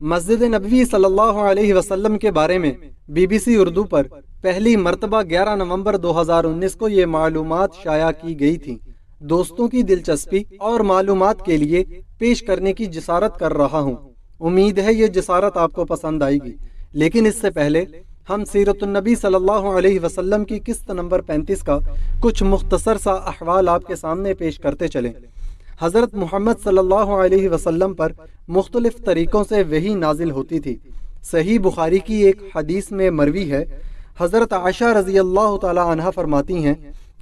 مسجد نبوی صلی اللہ علیہ وسلم کے بارے میں BBC اردو پر پہلی مرتبہ 11 نومبر 2019 کو یہ معلومات شائع کی گئی تھی۔ دوستوں کی دلچسپی اور معلومات کے لیے پیش کرنے کی جسارت کر رہا ہوں۔ امید ہے یہ جسارت آپ کو پسند آئے گی، لیکن اس سے پہلے ہم سیرت النبی صلی اللہ علیہ وسلم کی قسط نمبر 35 کا کچھ مختصر سا احوال آپ کے سامنے پیش کرتے چلیں۔ حضرت محمد صلی اللہ علیہ وسلم پر مختلف طریقوں سے وحی نازل ہوتی تھی۔ صحیح بخاری کی ایک حدیث میں مروی ہے، حضرت عائشہ رضی اللہ تعالی عنہ فرماتی ہیں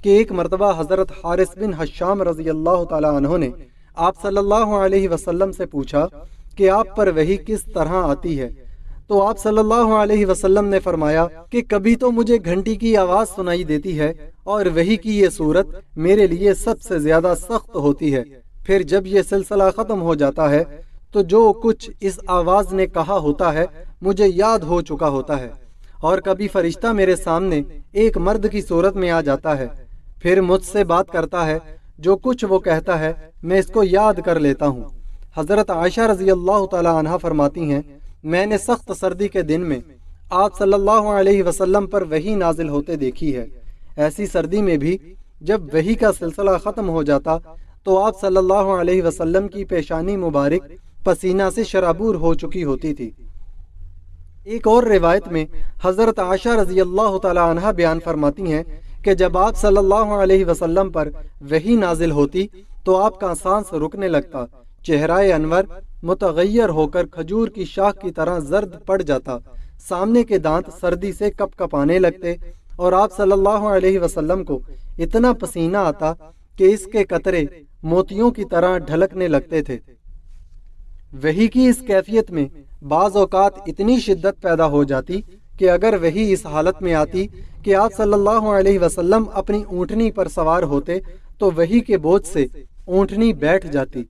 کہ ایک مرتبہ حضرت حارث بن حشام رضی اللہ تعالی عنہ نے آپ صلی اللہ علیہ وسلم سے پوچھا کہ آپ پر وحی کس طرح آتی ہے، تو آپ صلی اللہ علیہ وسلم نے فرمایا کہ کبھی تو مجھے گھنٹی کی آواز سنائی دیتی ہے اور وحی کی یہ صورت میرے لیے سب سے زیادہ سخت ہوتی ہے، پھر جب یہ سلسلہ ختم ہو جاتا ہے تو جو کچھ اس آواز نے کہا ہوتا ہے مجھے یاد ہو چکا ہوتا ہے، اور کبھی فرشتہ میرے سامنے ایک مرد کی صورت میں آ جاتا ہے، پھر مجھ سے بات کرتا ہے، جو کچھ وہ کہتا ہے میں اس کو یاد کر لیتا ہوں۔ حضرت عائشہ رضی اللہ تعالی عنہ فرماتی ہیں، میں نے سخت سردی کے دن میں آپ صلی اللہ علیہ وسلم پر وحی نازل ہوتے دیکھی ہے۔ ایسی سردی میں بھی جب وحی کا سلسلہ ختم ہو جاتا تو آپ صلی اللہ علیہ وسلم کی پیشانی مبارک پسینہ سے شرابور ہو چکی ہوتی تھی۔ ایک اور روایت میں حضرت عائشہ رضی اللہ تعالی عنہ بیان فرماتی ہیں کہ جب آپ صلی اللہ علیہ وسلم پر وحی نازل ہوتی تو آپ کا سانس رکنے لگتا، چہرہ انور متغیر ہو کر کھجور کی شاخ کی طرح زرد پڑ جاتا، سامنے کے دانت سردی سے کپ کپانے لگتے، اور آپ صلی اللہ علیہ وسلم کو اتنا پسینہ آتا کہ اس کے قطرے موتیوں کی طرح ڈھلکنے لگتے تھے۔ وحی کی اس کیفیت میں بعض اوقات اتنی شدت پیدا ہو جاتی کہ اگر وحی اس حالت میں آتی کہ آپ صلی اللہ علیہ وسلم اپنی اونٹنی پر سوار ہوتے تو وحی کے بوجھ سے اونٹنی بیٹھ جاتی۔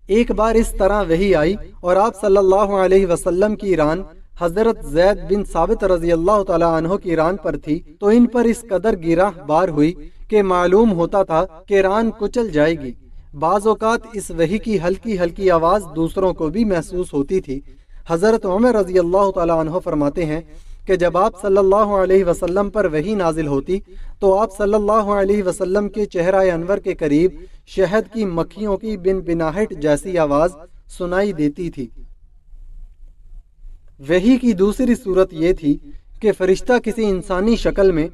ایک بار اس طرح وحی آئی اور آپ صلی اللہ علیہ وسلم کی ران حضرت زید بن ثابت رضی اللہ تعالی عنہ کی ران پر تھی تو ان پر اس قدر گراں بار ہوئی کہ معلوم ہوتا تھا کہ ران کچل جائے گی۔ بعض اوقات اس وحی کی ہلکی ہلکی آواز دوسروں کو بھی محسوس ہوتی تھی۔ حضرت عمر رضی اللہ تعالی عنہ فرماتے ہیں کہ جب آپ صلی اللہ علیہ وسلم پر وحی نازل ہوتی تو آپ صلی اللہ علیہ وسلم کے چہرہ انور کے قریب شہد کی مکھیوں کی بن بناہٹ جیسی آواز سنائی دیتی تھی۔ وحی کی دوسری صورت یہ تھی کہ فرشتہ کسی انسانی شکل میں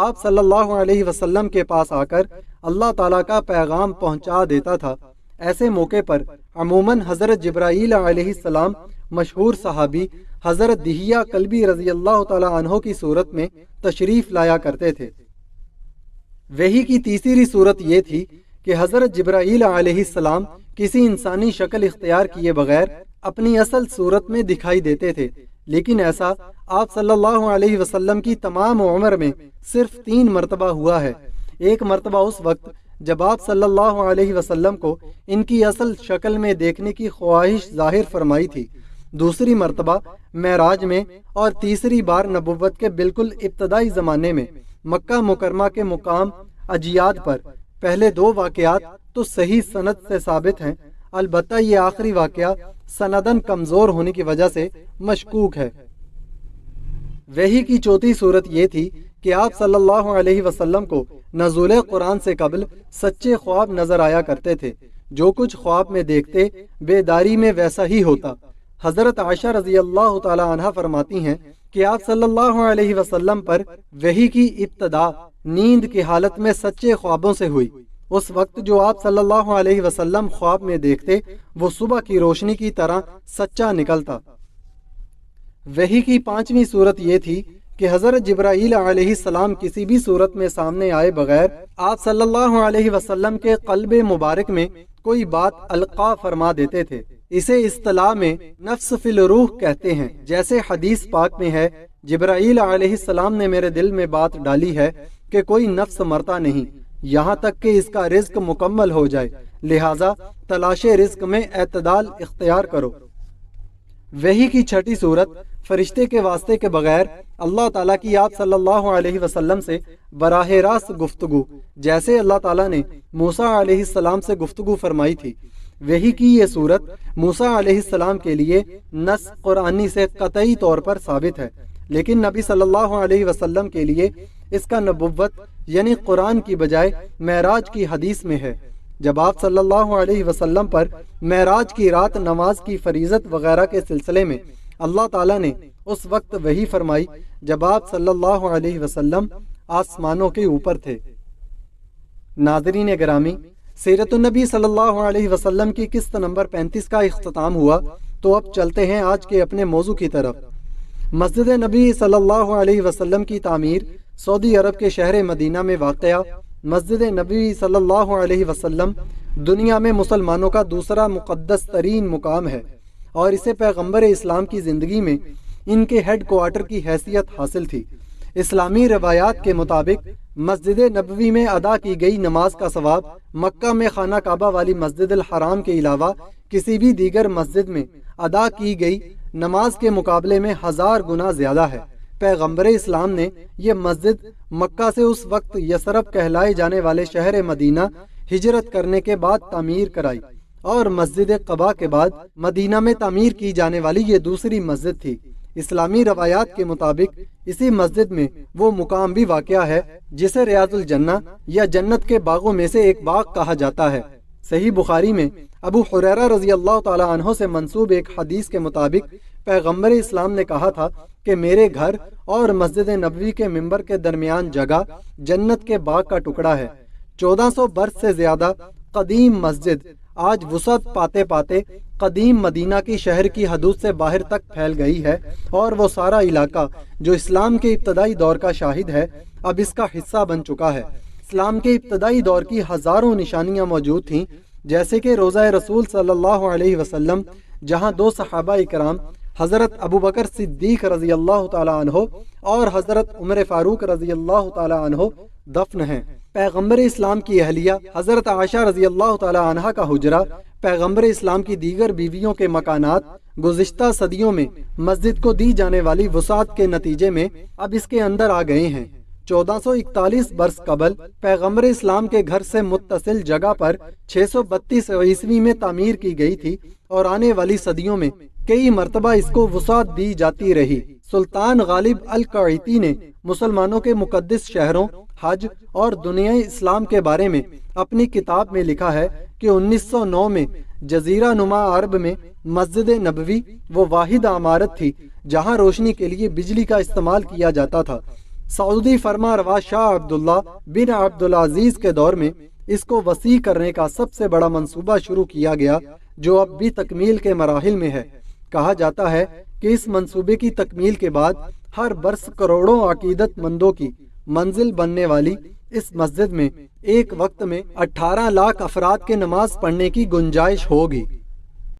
آپ صلی اللہ علیہ وسلم کے پاس آ کر اللہ تعالیٰ کا پیغام پہنچا دیتا تھا۔ ایسے موقع پر عموماً حضرت جبرائیل علیہ السلام مشہور صحابی حضرت دہیہ کلبی رضی اللہ تعالی عنہ کی صورت میں تشریف لایا کرتے تھے۔ وحی کی تیسری صورت یہ تھی کہ حضرت جبرائیل علیہ السلام کسی انسانی شکل اختیار کیے بغیر اپنی اصل صورت میں دکھائی دیتے تھے، لیکن ایسا آپ صلی اللہ علیہ وسلم کی تمام عمر میں صرف 3 مرتبہ ہوا ہے۔ ایک مرتبہ اس وقت جب آپ صلی اللہ علیہ وسلم کو ان کی اصل شکل میں دیکھنے کی خواہش ظاہر فرمائی تھی، دوسری مرتبہ معراج میں، اور تیسری بار نبوت کے بالکل ابتدائی زمانے میں مکہ مکرمہ کے مقام اجیاد پر۔ پہلے 2 واقعات تو صحیح سند سے ثابت ہیں، البتہ یہ آخری واقعہ سندن کمزور ہونے کی وجہ سے مشکوک ہے۔ وحی کی چوتھی صورت یہ تھی کہ آپ صلی اللہ علیہ وسلم کو نزول قرآن سے قبل سچے خواب نظر آیا کرتے تھے، جو کچھ خواب میں دیکھتے بیداری میں ویسا ہی ہوتا۔ حضرت عائشہ رضی اللہ تعالی عنہ فرماتی ہیں کہ آپ صلی اللہ علیہ وسلم پر وحی کی ابتدا نیند کی حالت میں سچے خوابوں سے ہوئی۔ اس وقت جو آپ صلی اللہ علیہ وسلم خواب میں دیکھتے وہ صبح کی روشنی کی طرح سچا نکلتا۔ وحی کی 5ویں صورت یہ تھی کہ حضرت جبرائیل علیہ السلام کسی بھی صورت میں سامنے آئے بغیر آپ صلی اللہ علیہ وسلم کے قلب مبارک میں کوئی بات القا فرما دیتے تھے۔ اسے اصطلاح میں نفس فی الروح کہتے ہیں۔ جیسے حدیث پاک میں ہے، جبرائیل علیہ السلام نے میرے دل میں بات ڈالی ہے کہ کوئی نفس مرتا نہیں یہاں تک کہ اس کا رزق مکمل ہو جائے، لہٰذا تلاش رزق میں اعتدال اختیار کرو۔ وحی کی 6ٹھی صورت فرشتے کے واسطے کے بغیر اللہ تعالیٰ کی آپ صلی اللہ علیہ وسلم سے براہ راست گفتگو، جیسے اللہ تعالیٰ نے موسیٰ علیہ السلام سے گفتگو فرمائی تھی۔ وحی کی یہ صورت موسیٰ علیہ السلام کے لیے نص قرآنی سے قطعی طور پر ثابت ہے، لیکن نبی صلی اللہ علیہ وسلم کے لیے اس کا نبوت یعنی قرآن کی بجائے معراج کی حدیث میں ہے۔ جب آپ صلی اللہ علیہ وسلم پر معراج کی رات نماز کی فریضت وغیرہ کے سلسلے میں اللہ تعالیٰ نے اس وقت وحی فرمائی جب آپ صلی اللہ علیہ وسلم آسمانوں کے اوپر تھے۔ ناظرین گرامی، سیرت النبی صلی اللہ علیہ وسلم کی قسط نمبر 35 کا اختتام ہوا، تو اب چلتے ہیں آج کے اپنے موضوع کی طرف۔ مسجد نبی صلی اللہ علیہ وسلم کی تعمیر سعودی عرب کے شہر مدینہ میں واقع مسجد نبی صلی اللہ علیہ وسلم دنیا میں مسلمانوں کا دوسرا مقدس ترین مقام ہے، اور اسے پیغمبر اسلام کی زندگی میں ان کے ہیڈ کوارٹر کی حیثیت حاصل تھی۔ اسلامی روایات کے مطابق مسجد نبوی میں ادا کی گئی نماز کا ثواب مکہ میں خانہ کعبہ والی مسجد الحرام کے علاوہ کسی بھی دیگر مسجد میں ادا کی گئی نماز کے مقابلے میں 1000 گنا زیادہ ہے۔ پیغمبر اسلام نے یہ مسجد مکہ سے اس وقت یثرب کہلائے جانے والے شہر مدینہ ہجرت کرنے کے بعد تعمیر کرائی، اور مسجد قباء کے بعد مدینہ میں تعمیر کی جانے والی یہ دوسری مسجد تھی۔ اسلامی روایات کے مطابق اسی مسجد میں وہ مقام بھی واقع ہے جسے ریاض الجنہ یا جنت کے باغوں میں سے ایک باغ کہا جاتا ہے۔ صحیح بخاری میں ابو ہریرہ رضی اللہ تعالی عنہ سے منسوب ایک حدیث کے مطابق پیغمبر اسلام نے کہا تھا کہ میرے گھر اور مسجد نبوی کے منبر کے درمیان جگہ جنت کے باغ کا ٹکڑا ہے۔ 1400 برس سے زیادہ قدیم مسجد آج وسعت پاتے پاتے قدیم مدینہ کی شہر کی حدود سے باہر تک پھیل گئی ہے، اور وہ سارا علاقہ جو اسلام کے ابتدائی دور کا شاہد ہے اب اس کا حصہ بن چکا ہے۔ اسلام کے ابتدائی دور کی ہزاروں نشانیاں موجود تھیں، جیسے کہ روضہ رسول صلی اللہ علیہ وسلم جہاں 2 صحابہ اکرام حضرت ابوبکر صدیق رضی اللہ تعالی عنہ اور حضرت عمر فاروق رضی اللہ تعالی عنہ دفن ہیں۔ پیغمبر اسلام کی اہلیہ حضرت عائشہ رضی اللہ تعالی عنہ کا حجرہ، پیغمبر اسلام کی دیگر بیویوں کے مکانات گزشتہ صدیوں میں مسجد کو دی جانے والی وسعت کے نتیجے میں اب اس کے اندر آ گئے ہیں۔ 1441 برس قبل پیغمبر اسلام کے گھر سے متصل جگہ پر 632 عیسوی میں تعمیر کی گئی تھی، اور آنے والی صدیوں میں کئی مرتبہ اس کو وسعت دی جاتی رہی۔ سلطان غالب القعیتی نے مسلمانوں کے مقدس شہروں، حج اور دنیا اسلام کے بارے میں اپنی کتاب میں لکھا ہے کہ 1909 میں جزیرہ نما عرب میں مسجد نبوی وہ واحد عمارت تھی جہاں روشنی کے لیے بجلی کا استعمال کیا جاتا تھا۔ سعودی فرما روا شاہ عبداللہ بن عبدالعزیز کے دور میں اس کو وسیع کرنے کا سب سے بڑا منصوبہ شروع کیا گیا، جو اب بھی تکمیل کے مراحل میں ہے۔ کہا جاتا ہے کہ اس منصوبے کی تکمیل کے بعد ہر برس کروڑوں عقیدت مندوں کی منزل بننے والی اس مسجد میں ایک وقت میں 18 لاکھ افراد کے نماز پڑھنے کی گنجائش ہوگی۔